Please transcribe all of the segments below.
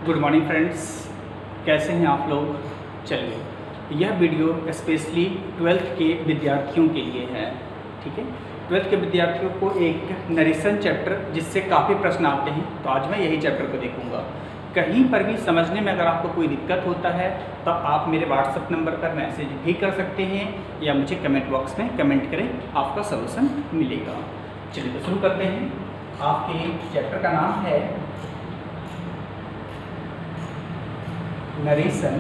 Good morning friends, कैसे हैं आप लोग। चलिए, यह वीडियो स्पेशली 12th के विद्यार्थियों के लिए है। ठीक है, 12th के विद्यार्थियों को एक नरेशन चैप्टर जिससे काफ़ी प्रश्न आते हैं, तो आज मैं यही चैप्टर को देखूंगा। कहीं पर भी समझने में अगर आपको कोई दिक्कत होता है तो आप मेरे व्हाट्सएप नंबर पर मैसेज भी कर सकते हैं या मुझे कमेंट बॉक्स में कमेंट करें, आपका सलूशन मिलेगा। चलिए तो शुरू करते हैं। आपके चैप्टर का नाम है नरेशन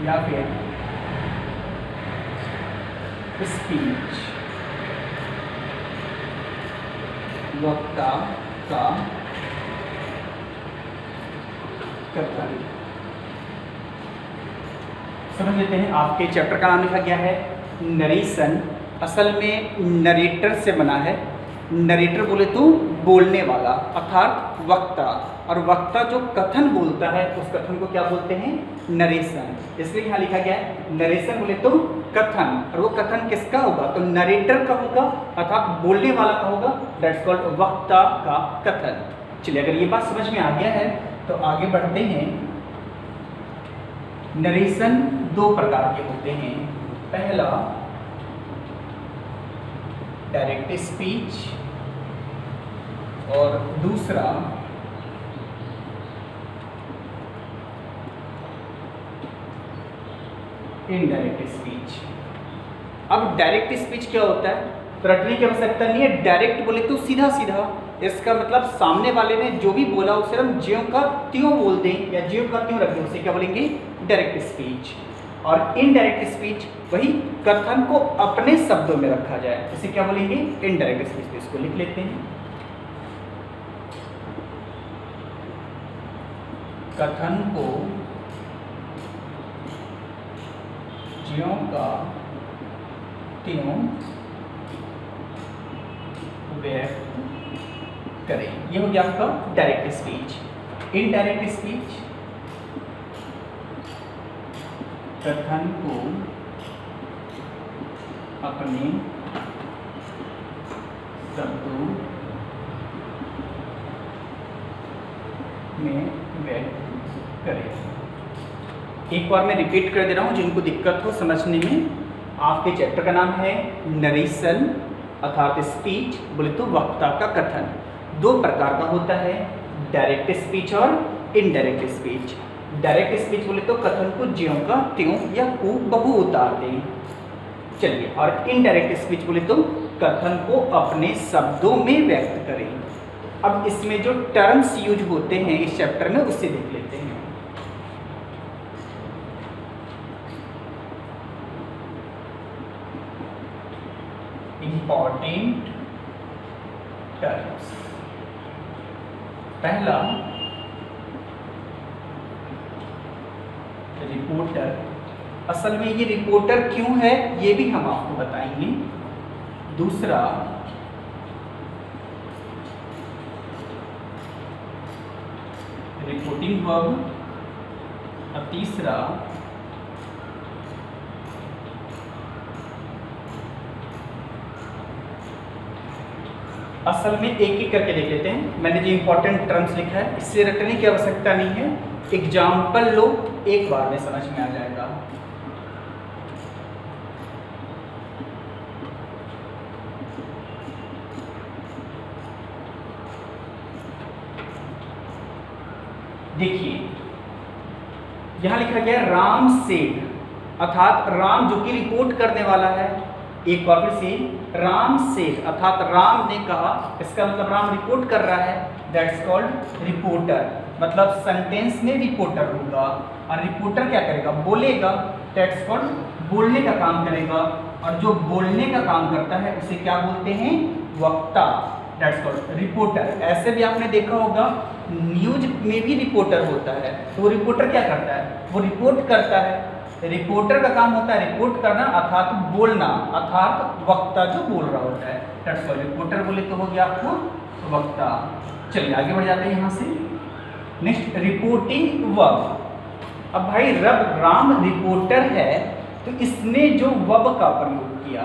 या फिर स्पीच, वक्ता का कथन। समझ लेते हैं। आपके चैप्टर का नाम लिखा गया है नरेशन। असल में नरेटर से बना है। नरेटर बोले तो बोलने वाला अर्थात वक्ता, और वक्ता जो कथन बोलता है उस कथन को क्या बोलते हैं, नरेशन। इसलिए यहाँ लिखा गया है नरेशन बोले तो कथन, और वो कथन किसका होगा तो नरेटर का होगा अर्थात बोलने वाला का होगा। दैट्स कॉल्ड वक्ता का कथन। चलिए, अगर ये बात समझ में आ गया है तो आगे बढ़ते हैं। नरेशन दो प्रकार के होते हैं। पहला डायरेक्ट स्पीच और दूसरा इनडायरेक्ट स्पीच। अब डायरेक्ट स्पीच क्या होता है तो रटने की आवश्यकता नहीं है। डायरेक्ट बोले तो सीधा सीधा, इसका मतलब सामने वाले ने जो भी बोला उसे हम ज्यों का त्यों बोल दें या ज्यों का त्यों रख दें, उसे क्या बोलेंगे, डायरेक्ट स्पीच। और इनडायरेक्ट स्पीच वही कथन को अपने शब्दों में रखा जाए, इसे क्या बोलेंगे, इनडायरेक्ट स्पीच। इसको लिख लेते हैं। कथन को ज्यों का त्यों व्यक्त करें, ये हो गया आपका डायरेक्ट स्पीच। इनडायरेक्ट स्पीच कथन को अपने शब्दों में व्यक्त करें। एक बार मैं रिपीट कर दे रहा हूं जिनको दिक्कत हो समझने में। आपके चैप्टर का नाम है नरेशन अर्थात स्पीच बोले तो वक्ता का कथन। दो प्रकार का होता है, डायरेक्ट स्पीच और इनडायरेक्ट स्पीच। डायरेक्ट स्पीच बोले तो कथन को ज्यों का त्यों या हूबहू उतार दें। चलिए, और इनडायरेक्ट स्पीच बोले तो कथन को अपने शब्दों में व्यक्त करें। अब इसमें जो टर्म्स यूज होते हैं इस चैप्टर में उससे देख लेते हैं। Important terms. पहला रिपोर्टर। असल में ये रिपोर्टर क्यों है ये भी हम आपको बताएंगे। दूसरा रिपोर्टिंग वर्ब और तीसरा असल में एक एक करके देख लेते हैं। मैंने जो इंपॉर्टेंट टर्म्स लिखा है इससे रटने की आवश्यकता नहीं है, एग्जाम्पल लो, एक बार में समझ में आ जाएगा। देखिए, यहां लिखा गया राम सेठ अर्थात राम जो कि रिपोर्ट करने वाला है। एक बार फिर से राम सेठ अर्थात राम ने कहा, इसका मतलब राम रिपोर्ट कर रहा है। That's called reporter. मतलब सेंटेंस में रिपोर्टर होगा और रिपोर्टर क्या करेगा, बोलेगा। दैट्स कॉल्ड बोलने का काम करेगा, और जो बोलने का काम करता है उसे क्या बोलते हैं, वक्ता। That's called reporter. ऐसे भी आपने देखा होगा न्यूज में भी रिपोर्टर होता है, तो वो रिपोर्टर क्या करता है, वो रिपोर्ट करता है। रिपोर्टर का काम होता है रिपोर्ट करना अर्थात बोलना, अर्थात वक्ता जो बोल रहा होता है। That's called reporter. बोले तो हो गया आपका वक्ता। चलिए आगे बढ़ जाते हैं यहाँ से। Next reporting verb. अब भाई राम रिपोर्टर है तो इसने जो वर्ब का प्रयोग किया,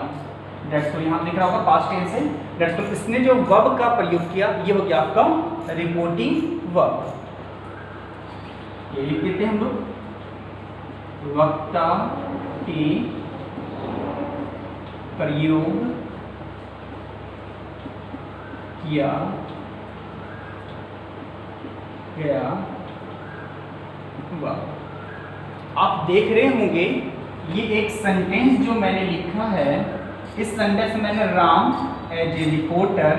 दैट्स कॉल्ड यहाँ लिख रहा होगा पास्ट टेंस है। दैट्स कॉल्ड इसने जो वर्ब का प्रयोग किया ये हो गया आपका रिपोर्टिंग वर्ब। ये लिख देते हैं हम लोग, वक्ता के प्रयोग किया गया हुआ। आप देख रहे होंगे ये एक सेंटेंस जो मैंने लिखा है, इस सेंटेंस में मैंने राम एज ए रिपोर्टर,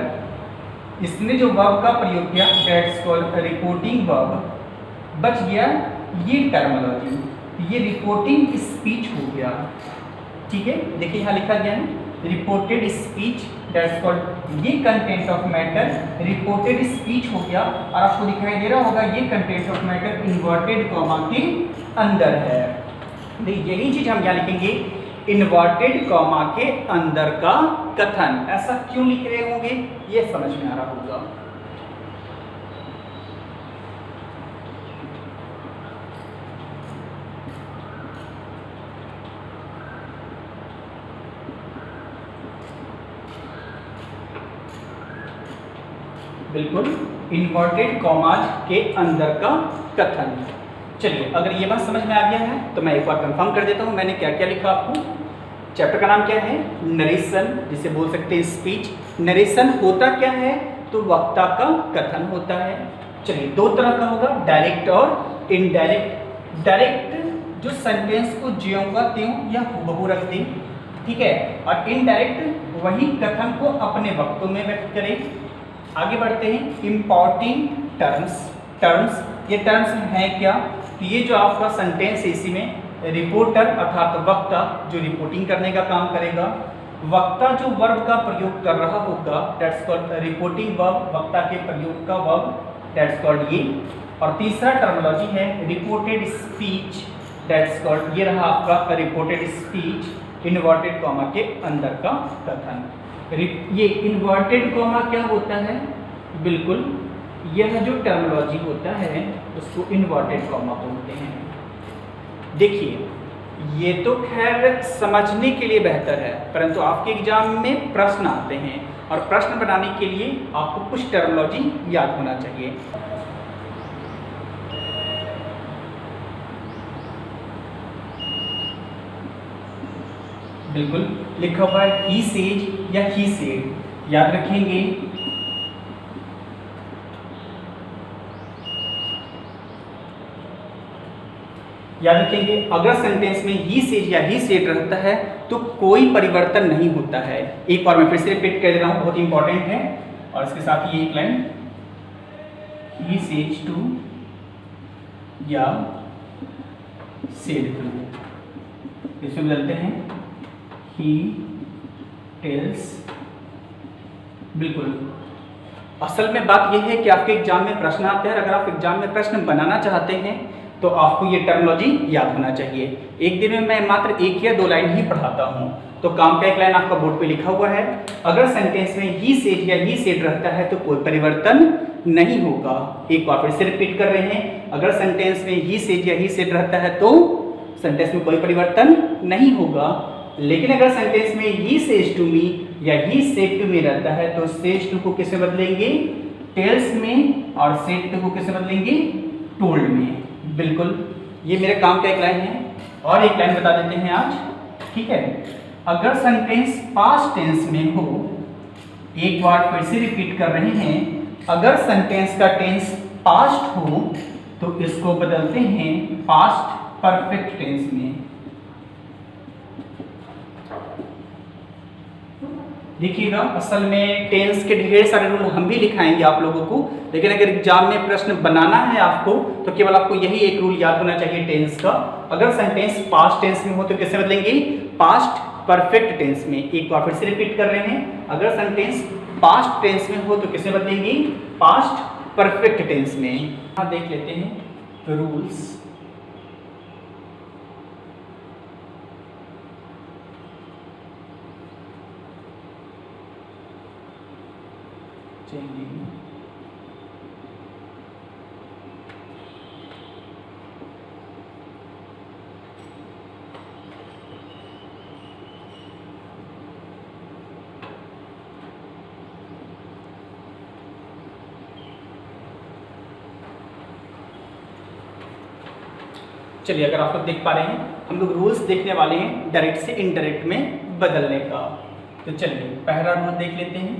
इसने जो वर्ब का प्रयोग किया दैट्स कॉल्ड रिपोर्टिंग वर्ब, बच गया ये टर्मिनोलॉजी, ये रिपोर्टिंग स्पीच हो गया। ठीक है, देखिए यहाँ लिखा गया है रिपोर्टेड स्पीच दैट्स कॉल्ड, ये content of matter reported speech हो गया। और आपको दिखाई दे रहा होगा ये content of matter inverted comma के अंदर है। यही चीज हम यहाँ लिखेंगे, इन्वर्टेड कॉमा के अंदर का कथन। ऐसा क्यों लिख रहे होंगे ये समझ में आ रहा होगा। बिल्कुल, इन्वर्टेड कॉमाज के अंदर का कथन। चलिए, अगर ये बात समझ में आ गया है तो मैं एक बार कंफर्म कर देता हूँ मैंने क्या क्या लिखा आपको। चैप्टर का नाम क्या है? नरेशन, जिसे बोल सकते हैं स्पीच। नरेशन होता क्या है? तो वक्ता का कथन होता है। चलिए, दो तरह का होगा, डायरेक्ट और इनडायरेक्ट। डायरेक्ट जो सेंटेंस को ज्यों का त्यों या हूबहू रख दे, ठीक है, और इनडायरेक्ट वही कथन को अपने वक्तों में व्यक्त करे। आगे बढ़ते हैं, इंपॉर्टेंट टर्म्स। ये टर्म्स हैं क्या? तो ये जो आपका सेंटेंस है इसी में रिपोर्टर अर्थात वक्ता जो रिपोर्टिंग करने का काम करेगा, वक्ता जो वर्ब का प्रयोग कर रहा होगा दैट्स कॉल्ड रिपोर्टिंग वर्ब, वक्ता के प्रयोग का वर्ब दैट्स कॉल्ड ये। और तीसरा टर्मिनोलॉजी है रिपोर्टेड स्पीच दैट्स कॉल्ड, ये रहा आपका रिपोर्टेड स्पीच इन्वर्टेड कॉमा के अंदर का कथन। ये इन्वर्टेड कॉमा क्या होता है? बिल्कुल, यह जो टर्मिनोलॉजी होता है उसको इन्वर्टेड कॉमा बोलते हैं। देखिए, ये तो खैर समझने के लिए बेहतर है, परंतु आपके एग्जाम में प्रश्न आते हैं और प्रश्न बनाने के लिए आपको कुछ टर्मिनोलॉजी याद होना चाहिए। बिल्कुल, लिखा हुआ है ही सेज या ही सेड, याद रखेंगे। याद रखेंगे, अगर सेंटेंस में ही सेज या ही सेड रहता है तो कोई परिवर्तन नहीं होता है। एक बार मैं फिर से रिपीट कर दे रहा हूं, बहुत इंपॉर्टेंट है। और इसके साथ ही एक लाइन, ही सेज टू या सेड टू, इसमें बदलते हैं ही टेल्स। बिल्कुल, असल में बात यह है कि आपके एग्जाम में प्रश्न आते हैं, अगर आप एग्जाम में प्रश्न बनाना चाहते हैं तो आपको ये टर्मिनोलॉजी याद होना चाहिए। एक दिन में मैं मात्र एक या दो लाइन ही पढ़ाता हूँ, तो काम का एक लाइन आपका बोर्ड पे लिखा हुआ है, अगर सेंटेंस में ही सेड या ही सेड रहता है तो कोई परिवर्तन नहीं होगा। एक बार फिर से रिपीट कर रहे हैं, अगर सेंटेंस में ही सेड या ही सेड रहता है तो सेंटेंस में कोई परिवर्तन नहीं होगा। लेकिन अगर सेंटेंस में ही सेज टू मी या ही सेड टू मी रहता है तो सेज टू को किससे बदलेंगे? टेल्स में, और सेड टू को किससे बदलेंगे? टोल्ड में। बिल्कुल, ये मेरे काम का एक लाइन है। और एक लाइन बता देते हैं आज, ठीक है। अगर सेंटेंस पास्ट टेंस में हो, एक बार फिर से रिपीट कर रहे हैं, अगर सेंटेंस का टेंस पास्ट हो तो इसको बदलते हैं पास्ट परफेक्ट टेंस में। देखिएगा, असल में टेंस के ढेर सारे रूल हम भी लिखाएंगे आप लोगों को, लेकिन अगर एग्जाम में प्रश्न बनाना है आपको तो केवल आपको यही एक रूल याद होना चाहिए टेंस का। अगर सेंटेंस पास्ट टेंस में हो तो कैसे बदलेंगे? पास्ट परफेक्ट टेंस में। एक बार फिर से रिपीट कर रहे हैं, अगर सेंटेंस पास्ट टेंस में हो तो कैसे बदलेंगे? पास्ट परफेक्ट टेंस में। यहाँ देख लेते हैं रूल्स। चलिए, चलिए, अगर आप लोग देख पा रहे हैं, हम लोग रूल्स देखने वाले हैं डायरेक्ट से इनडायरेक्ट में बदलने का। तो चलिए पहला रूल देख लेते हैं।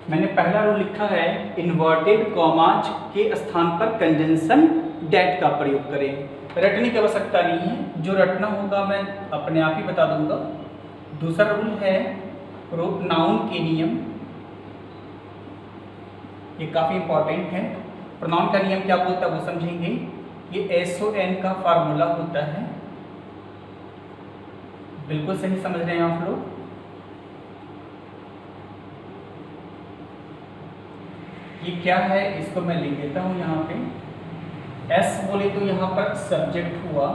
मैंने पहला रूल लिखा है, इन्वर्टेड कॉमाज के स्थान पर कंजंक्शन डेट का प्रयोग करें। रटने की आवश्यकता नहीं है, जो रटना होगा मैं अपने आप ही बता दूंगा। दूसरा रूल है प्रोनाउन के नियम, ये काफ़ी इंपॉर्टेंट है। प्रोनाउन का नियम क्या बोलता है वो समझेंगे। ये SON का फार्मूला होता है, बिल्कुल सही समझ रहे हैं आप लोग। ये क्या है इसको मैं लिख देता हूँ यहाँ पे। S बोले तो यहाँ पर सब्जेक्ट हुआ,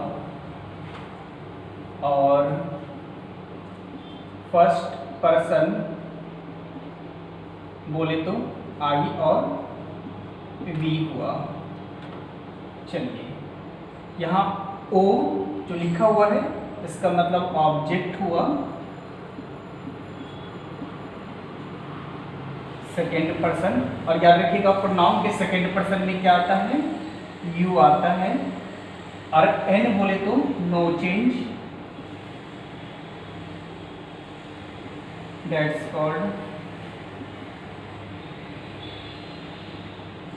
और फर्स्ट पर्सन बोले तो I और V हुआ। चलिए, यहाँ O जो लिखा हुआ है इसका मतलब ऑब्जेक्ट हुआ, सेकेंड पर्सन। और याद रखिएगा प्रोनाउन के सेकेंड पर्सन में क्या आता है, यू आता है। और N बोले तो no change, that's called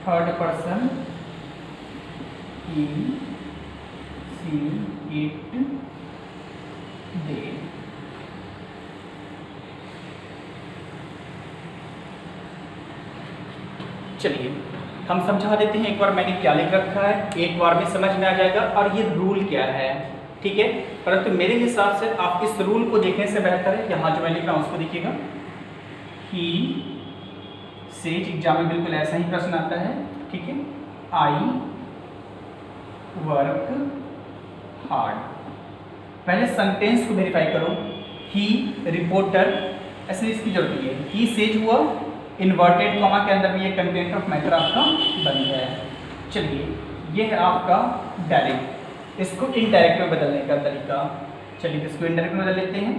third person, he she it they. चलिए हम समझा देते हैं, एक बार मैंने क्या लिख रखा है, एक बार में समझ में आ जाएगा और ये रूल क्या है, ठीक है। परंतु मेरे हिसाब से आप इस रूल को देखने से बेहतर है यहाँ जो मैं लिख रहा हूँ उसको देखिएगा। ही सेज, एग्जाम में बिल्कुल ऐसा ही प्रश्न आता है, ठीक है। I work hard. पहले सेंटेंस को वेरीफाई करो। ही रिपोर्टर, ऐसे इसकी जरूरत नहीं है। ही सेज हुआ, इन्वर्टेड कॉमा के अंदर भी ये कंटेंट ऑफ मैटर आपका बन गया है। चलिए, ये है आपका डायरेक्ट, इसको इनडायरेक्ट में बदलने का तरीका। चलिए इसको इनडायरेक्ट में बदल लेते हैं।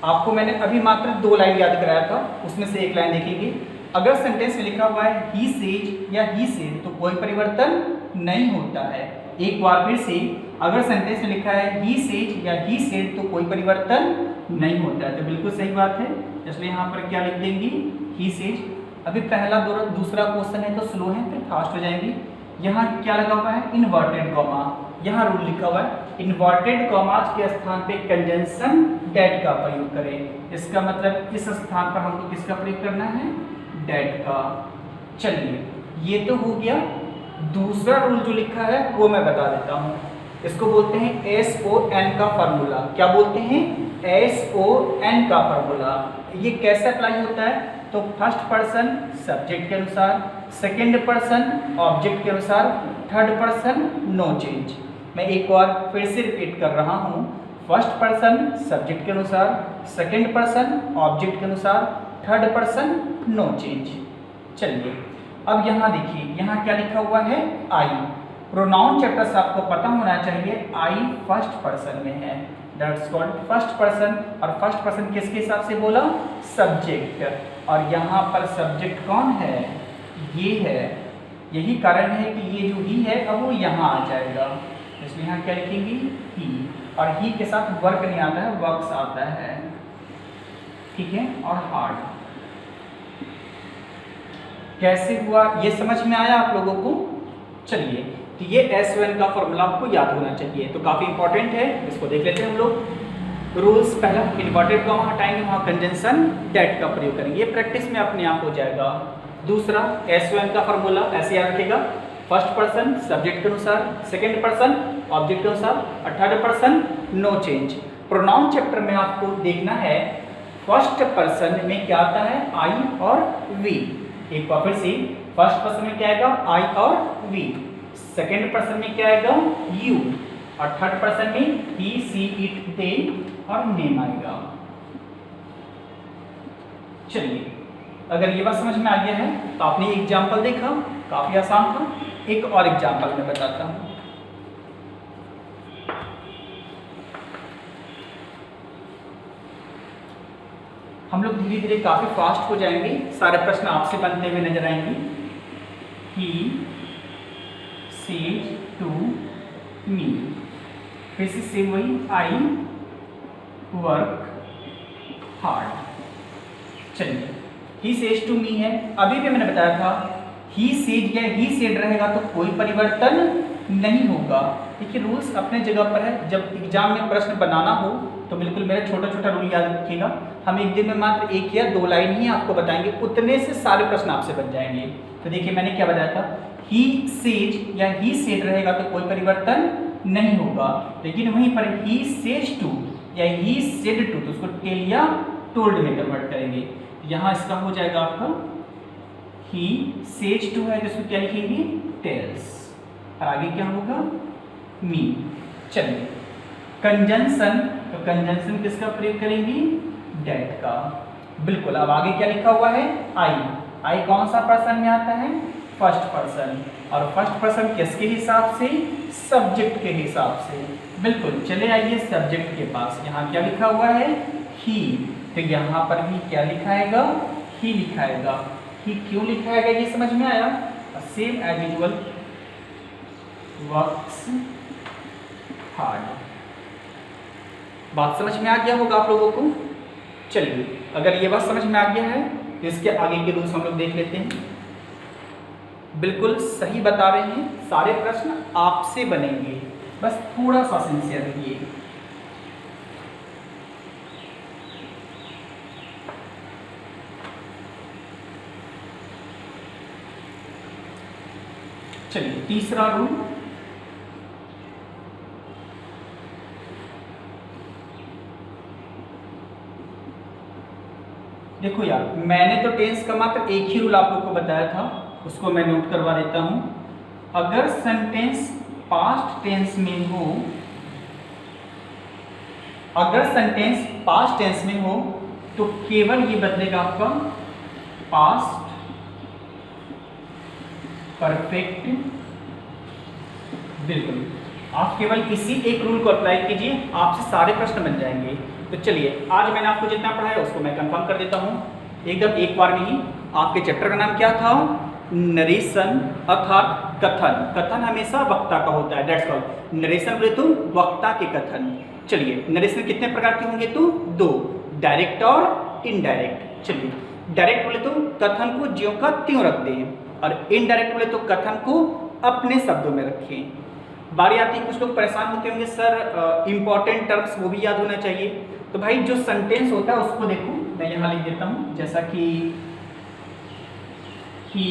आपको मैंने अभी मात्र 2 लाइन याद कराया था, उसमें से एक लाइन देखेंगे। अगर सेंटेंस में लिखा हुआ है ही सेज या ही सेड तो कोई परिवर्तन नहीं होता है। एक बार फिर से, अगर सेंटेंस में लिखा है ही सेज या ही सेड तो कोई परिवर्तन नहीं होता है, तो बिल्कुल सही बात है। इसलिए यहाँ पर क्या लिख देंगे, ही सेज। अभी पहला दूसरा क्वेश्चन है तो स्लो है, फिर फास्ट हो जाएंगे। यहाँ क्या लगा हुआ है, इन्वर्टेड कॉमा। यहाँ रूल लिखा हुआ है इन्वर्टेड कॉमाज के स्थान पे कंजंक्शन डेट का प्रयोग करें। इसका मतलब इस स्थान पर हमको किसका प्रयोग करना है, डेट का। चलिए, ये तो हो गया। दूसरा रूल जो लिखा है वो मैं बता देता हूँ। इसको बोलते हैं SON का फार्मूला। क्या बोलते हैं, SON का फार्मूला। ये कैसे अप्लाई होता है, तो फर्स्ट पर्सन सब्जेक्ट के अनुसार, सेकेंड पर्सन ऑब्जेक्ट के अनुसार, थर्ड पर्सन नो चेंज। मैं एक बार फिर से रिपीट कर रहा हूँ। फर्स्ट पर्सन सब्जेक्ट के अनुसार, सेकेंड पर्सन ऑब्जेक्ट के अनुसार, थर्ड पर्सन नो चेंज। चलिए अब यहाँ देखिए, यहाँ क्या लिखा हुआ है, आई। प्रोनाउन चैप्टर से आपको पता होना चाहिए आई फर्स्ट पर्सन में है, दैट्स कॉल्ड फर्स्ट पर्सन। और फर्स्ट पर्सन किसके हिसाब से बोला, सब्जेक्ट। और यहाँ पर सब्जेक्ट कौन है, ये है। यही कारण है कि ये जो ही है अब वो यहाँ आ जाएगा, इसलिए यहाँ क्या लिखेंगे, ही। और ही के साथ वर्क नहीं आता है, वर्क्स आता है, ठीक है। और हार्ड कैसे हुआ ये समझ में आया आप लोगों को। चलिए, तो ये SON का फॉर्मूला आपको याद होना चाहिए, तो काफ़ी इंपॉर्टेंट है। इसको देख लेते हैं हम लोग। रूल्स, पहला इन्वर्टेड कॉमा हटाएंगे, वहाँ कंजंक्शन डेट का प्रयोग करेंगे, ये प्रैक्टिस में अपने आप हो जाएगा। दूसरा SON का फॉर्मूला ऐसे याद रखिएगा, फर्स्ट पर्सन सब्जेक्ट के अनुसार, सेकेंड पर्सन ऑब्जेक्ट के अनुसार, और third person no change. Pronoun chapter में आपको देखना है फर्स्ट पर्सन में क्या आता है, आई और वी। एक बार फिर से, फर्स्ट पर्सन में क्या आएगा, आई और वी। सेकेंड पर्सन में क्या आएगा, यू। और थर्ड पर्सन में ही सी इट दे और नेम आएगा। चलिए, अगर ये बात समझ में आ गया है तो आपने एग्जाम्पल देखा, काफी आसान था। एक और एग्जाम्पल मैं बताता हूं। हम लोग धीरे धीरे काफी फास्ट हो जाएंगे, सारे प्रश्न आपसे बनते हुए नजर आएंगे। ही सेड टू मी, फिर से सेम वही, आई वर्क हार्ड। चलिए, ही सेज टू मी है, अभी भी मैंने बताया था ही सेज या ही सेड रहेगा तो कोई परिवर्तन नहीं होगा। देखिए, रूल्स अपने जगह पर है। जब एग्जाम में प्रश्न बनाना हो तो बिल्कुल मेरा छोटा छोटा रूल याद रखिएगा। हम एक दिन में मात्र एक या दो लाइन ही आपको बताएंगे, उतने से सारे प्रश्न आपसे बन जाएंगे। तो देखिए, मैंने क्या बताया था, ही सेज या ही सेड रहेगा तो कोई परिवर्तन नहीं होगा, लेकिन वहीं पर ही सेज टू या ही सेड टू तो उसको टेल या टोल्ड में कन्वर्ट करेंगे। यहाँ इसका हो जाएगा आपका ही सेज टू है तो इसको क्या लिखेंगे, टेल्स, और आगे क्या होगा, मी। चलिए, कंजंक्शन, तो कंजंक्शन किसका प्रयोग करेंगे, डेट का। बिल्कुल, अब आगे क्या लिखा हुआ है, आई। आई कौन सा पर्सन में आता है, फर्स्ट पर्सन, और फर्स्ट पर्सन किसके हिसाब से, सब्जेक्ट के हिसाब से। बिल्कुल, चले आइए सब्जेक्ट के पास। यहाँ क्या लिखा हुआ है, ही, तो यहाँ पर भी क्या लिखाएगा, ही लिखाएगा। ही क्यों लिखाएगा ये समझ में आया। Same as usual, works hard. बात समझ में आ गया होगा आप लोगों को। चलिए, अगर ये बात समझ में आ गया है तो इसके आगे के रूल्स हम लोग देख लेते हैं। बिल्कुल सही बता रहे हैं, सारे प्रश्न आपसे बनेंगे, बस थोड़ा सा सिंसियर रहिए। चलिए, तीसरा रूल, देखो यार, मैंने तो टेंस का मात्र एक ही रूल आप लोग को बताया था, उसको मैं नोट करवा देता हूं। अगर सेंटेंस पास्ट टेंस में हो, अगर सेंटेंस पास्ट टेंस में हो तो केवल ये बदलेगा आपका पास्ट परफेक्ट। बिल्कुल, आप केवल इसी एक रूल को अप्लाई कीजिए, आपसे सारे प्रश्न बन जाएंगे। तो चलिए, आज मैंने आपको जितना पढ़ाया उसको मैं कंफर्म कर देता हूँ एकदम एक बार में ही। आपके चैप्टर का नाम क्या था, नरेशन अर्थात कथन। कथन हमेशा वक्ता का होता है, दैट्स ऑल। नरेशन बोले तो वक्ता के कथन। चलिए, नरेशन कितने प्रकार के होंगे, तो दो, डायरेक्ट और इनडायरेक्ट। चलिए, डायरेक्ट बोले तो कथन को ज्यों का त्यों रख दें, और इनडायरेक्ट बोले तो कथन को अपने शब्दों में रखें। बारी आती है, कुछ लोग परेशान होते होंगे, सर इंपॉर्टेंट टर्म्स वो भी याद होना चाहिए। तो भाई, जो सेंटेंस होता है उसको देखो, मैं यहाँ लिख देता हूँ, जैसा कि he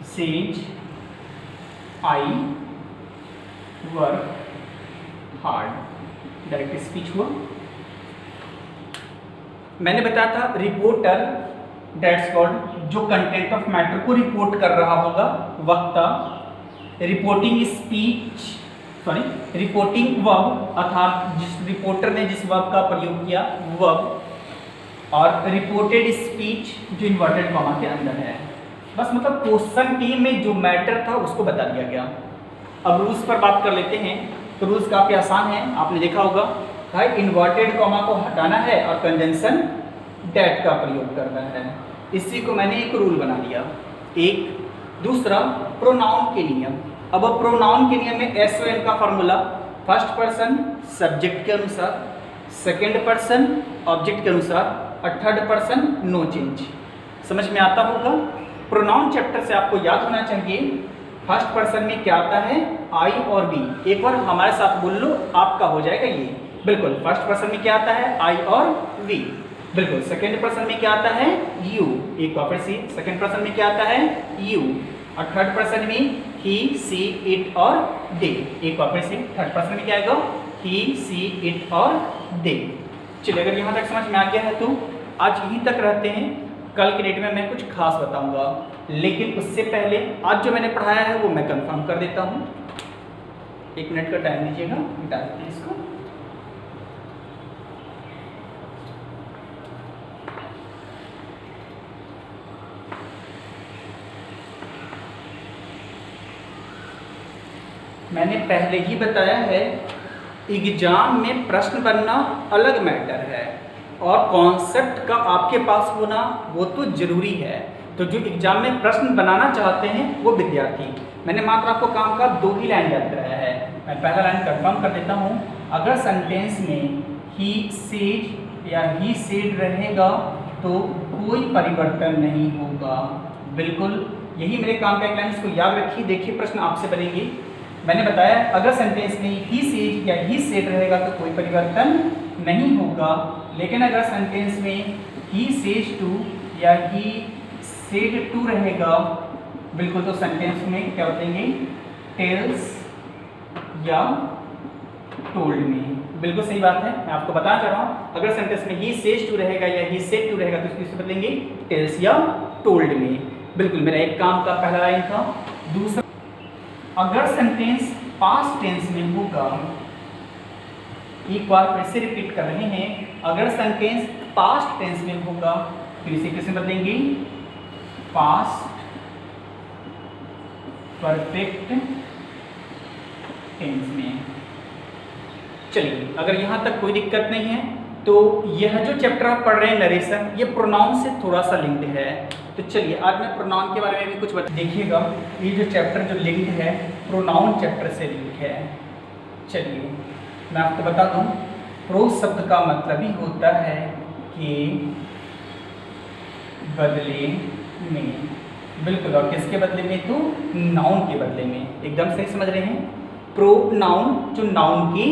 says I work hard, direct speech हुआ। मैंने बताया था रिपोर्टर, दैट्स कॉल्ड, जो कंटेंट ऑफ मैटर को रिपोर्ट कर रहा होगा, वक्ता। Reporting speech, sorry reporting verb, अर्थात जिस रिपोर्टर ने जिस वर्ब का प्रयोग किया, वर्ब। और रिपोर्टेड स्पीच, जो इन्वर्टेड कॉमा के अंदर है। बस मतलब क्वेश्चन टी में जो मैटर था उसको बता दिया गया। अब रूल्स पर बात कर लेते हैं। तो रूल्स काफ़ी आसान है, आपने देखा होगा, भाई इन्वर्टेड कॉमा को हटाना है और कंजंक्शन डेट का प्रयोग करना है। इसी को मैंने एक रूल बना दिया। एक दूसरा, प्रोनाउन के नियम। अब प्रोनाउन के नियम में SON का फॉर्मूला, फर्स्ट पर्सन सब्जेक्ट के अनुसार, सेकंड पर्सन ऑब्जेक्ट के अनुसार, और थर्ड पर्सन नो चेंज। समझ में आता होगा। प्रोनाउन चैप्टर से आपको याद होना चाहिए, फर्स्ट पर्सन में क्या आता है, आई और वी। एक बार हमारे साथ बोल लो, आपका हो जाएगा ये। बिल्कुल, फर्स्ट पर्सन में क्या आता है, आई और वी। बिल्कुल, सेकंड पर्सन में क्या आता है, यू। एक बार फिर से, सेकंड पर्सन में क्या आता है, यू। और थर्ड पर्सन में ही, सी, इट और दे। एक बार फिर से, थर्ड पर्सन में क्या आएगा, ही, सी, इट और दे। चलिए, अगर यहाँ तक समझ में आ गया है तो आज यहीं तक रहते हैं। कल के डेट में मैं कुछ खास बताऊंगा, लेकिन उससे पहले आज जो मैंने पढ़ाया है वो मैं कंफर्म कर देता हूँ। 1 मिनट का टाइम लीजिएगा, मिटा देते हैं इसको। मैंने पहले ही बताया है एग्जाम में प्रश्न बनना अलग मैटर है और कॉन्सेप्ट का आपके पास होना वो तो जरूरी है। तो जो एग्जाम में प्रश्न बनाना चाहते हैं वो विद्यार्थी, मैंने मात्र आपको काम का 2 ही लाइन याद कराया है। मैं पहला लाइन कंफर्म कर देता हूँ। अगर सेंटेंस में ही सेड या ही सेड रहेगा तो कोई परिवर्तन नहीं होगा। बिल्कुल यही मेरे काम का एक लाइन, इसको याद रखिए। देखिए प्रश्न आपसे बनेंगे। मैंने बताया अगर सेंटेंस में ही सेड या ही सेड रहेगा तो कोई परिवर्तन नहीं होगा, लेकिन अगर सेंटेंस में ही सेज टू या ही सेड टू रहेगा बिल्कुल तो सेंटेंस में क्या बदलेंगे, टेल्स या टोल्ड में। बिल्कुल सही बात है, मैं आपको बताना चाह रहा हूँ अगर सेंटेंस में ही सेज टू रहेगा या ही सेड टू रहेगा तो इसको बदलेंगे टेल्स या टोल्ड में। बिल्कुल मेरा एक काम का पहला लाइन था। दूसरा, अगर सेंटेंस पास्ट टेंस में होगा, एक बार फिर से रिपीट कर रहे हैं, अगर सेंटेंस पास्ट टेंस में होगा तो इसे किससे बदलेंगे, पास्ट परफेक्ट टेंस में। चलिए अगर यहाँ तक कोई दिक्कत नहीं है तो यह जो चैप्टर आप पढ़ रहे हैं नरेशन, ये प्रोनाउन से थोड़ा सा लिंक्ड है। तो चलिए आज मैं प्रोनाउन के बारे में भी कुछ देखिएगा। ये जो चैप्टर जो लिंक्ड है प्रोनाउन चैप्टर से लिंक है। चलिए मैं आपको बता दूं, प्रो शब्द का मतलब ही होता है कि बदले में। बिल्कुल, और किसके बदले में, तो नाउन के बदले में। एकदम सही समझ रहे हैं। प्रोनाउन जो नाउन के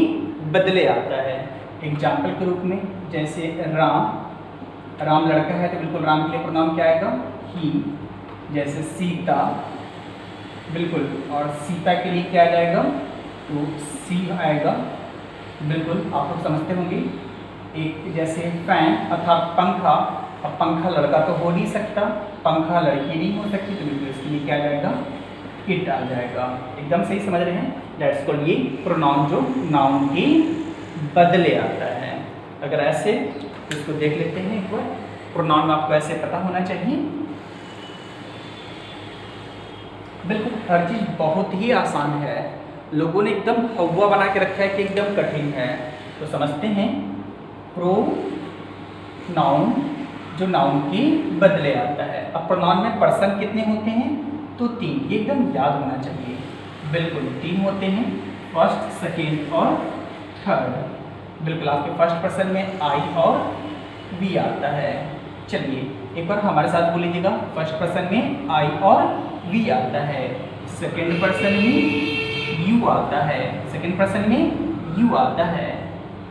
बदले आता है। एग्जाम्पल के रूप में जैसे राम, राम लड़का है तो बिल्कुल राम के लिए प्रोनाउन क्या आएगा, ही। जैसे सीता, बिल्कुल, और सीता के लिए क्या आ जाएगा, तो सी आएगा। बिल्कुल आप लोग समझते होंगे। एक जैसे फैन अर्थात पंखा, अब पंखा लड़का तो हो नहीं सकता, पंखा लड़की नहीं हो सकती, तो बिल्कुल इसके लिए क्या आ जाएगा, इट आ जाएगा। एकदम सही समझ रहे हैं। दैट्स कॉल्ड ये प्रोनाउन जो नाउन के बदले आता है। अगर ऐसे इसको देख लेते हैं एक बार, प्रोनाउन में आपको ऐसे पता होना चाहिए। बिल्कुल हर चीज़ बहुत ही आसान है, लोगों ने एकदम हवा बना के रखा है कि एकदम कठिन है। तो समझते हैं, प्रो नाउन जो नाउन के बदले आता है। अब प्रोनाउन में पर्सन कितने होते हैं, तो 3, ये एकदम याद होना चाहिए। बिल्कुल 3 होते हैं, फर्स्ट, सेकेंड और थर्ड। बिल्कुल आपके फर्स्ट पर्सन में आई और वी आता है। चलिए एक बार हमारे साथ बोल लीजिएगा, फर्स्ट पर्सन में आई और वी आता है, सेकेंड पर्सन में यू आता है, सेकेंड पर्सन में यू आता है,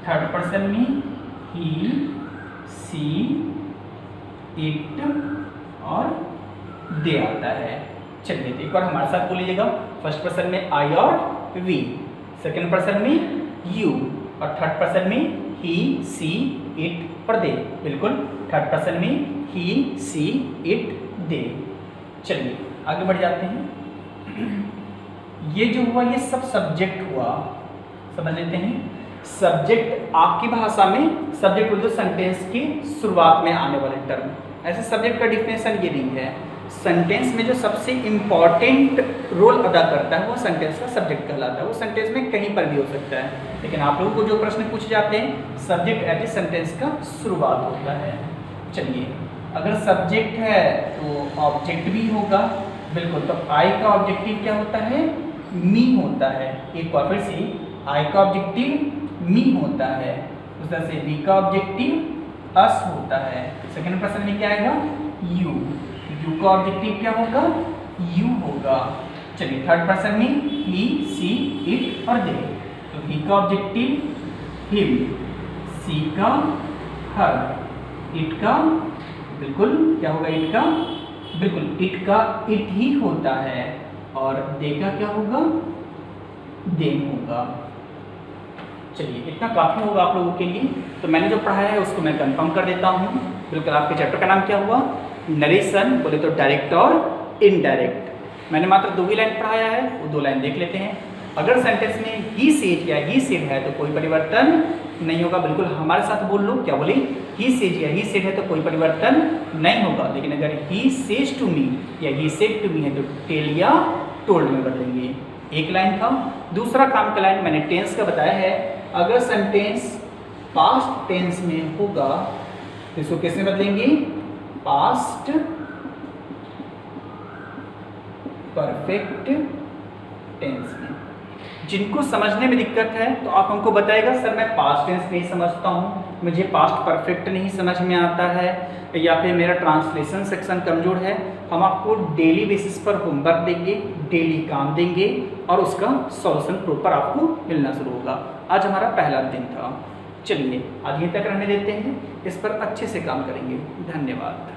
थर्ड पर्सन में ही, सी, इट और दे आता है। चलिए एक बार हमारे साथ बोल लीजिएगा, फर्स्ट पर्सन में आई और वी, सेकेंड पर्सन में यू और थर्ड पर्सन में ही, सी, इट और दे। बिल्कुल थर्ड पर्सन में ही, सी, इट, दे। चलिए आगे बढ़ जाते हैं। ये जो हुआ ये सब सब्जेक्ट हुआ, समझ लेते हैं। सब्जेक्ट आपकी भाषा में सब्जेक्ट बोलते सेंटेंस की शुरुआत में आने वाले टर्म। ऐसे सब्जेक्ट का डिफिनेशन ये नहीं है। सेंटेंस में जो सबसे इम्पॉर्टेंट रोल अदा करता है वो सेंटेंस का सब्जेक्ट कहलाता है। वो सेंटेंस में कहीं पर भी हो सकता है, लेकिन आप लोगों को जो प्रश्न पूछे जाते हैं सब्जेक्ट एट ए सेंटेंस का शुरुआत होता है। चलिए अगर सब्जेक्ट है तो ऑब्जेक्ट भी होगा। बिल्कुल, तो आई का ऑब्जेक्टिव क्या होता है, मी होता है। एक बार फिर से, आई का ऑब्जेक्टिव मी होता है, उस तरह से वी का ऑब्जेक्टिव अस होता है। सेकेंड पर्सन में क्या आएगा, यू, यू का ऑब्जेक्टिव क्या होगा, यू होगा। चलिए थर्ड पर्सन में ही, सी, इट और दे, तो ही का ऑब्जेक्टिव हिम, सी का हर, इट का बिल्कुल क्या होगा, इट का बिल्कुल इट का इट ही होता है, और दे का क्या होगा, देम होगा। चलिए इतना काफ़ी होगा आप लोगों के लिए। तो मैंने जो पढ़ाया है उसको मैं कंफर्म कर देता हूँ। बिल्कुल आपके चैप्टर का नाम क्या हुआ, नरेशन, बोले तो डायरेक्ट और इनडायरेक्ट। मैंने मात्र 2 ही लाइन पढ़ाया है, वो 2 लाइन देख लेते हैं। अगर सेंटेंस में ही सेज या ही सेड है तो कोई परिवर्तन नहीं होगा। बिल्कुल हमारे साथ बोल लो, क्या बोले, ही सेज या ही सेड है तो कोई परिवर्तन नहीं होगा। लेकिन अगर ही सेज टू मी या ही सेड टू मी है तो टेल या टोल्ड में बदलेंगे। एक लाइन था। दूसरा काम का लाइन मैंने टेंस का बताया है। अगर सेंटेंस पास्ट टेंस में होगा तो इसको किस में बदलेंगे, पास्ट परफेक्ट टेंस में। जिनको समझने में दिक्कत है तो आप हमको बताएगा, सर मैं पास्ट टेंस नहीं समझता हूँ, मुझे पास्ट परफेक्ट नहीं समझ में आता है, या फिर मेरा ट्रांसलेशन सेक्शन कमज़ोर है। हम आपको डेली बेसिस पर होमवर्क देंगे, डेली काम देंगे और उसका सॉल्यूशन प्रॉपर आपको मिलना शुरू होगा। आज हमारा पहला दिन था। चलिए आज यहीं तक रहने देते हैं, इस पर अच्छे से काम करेंगे। धन्यवाद।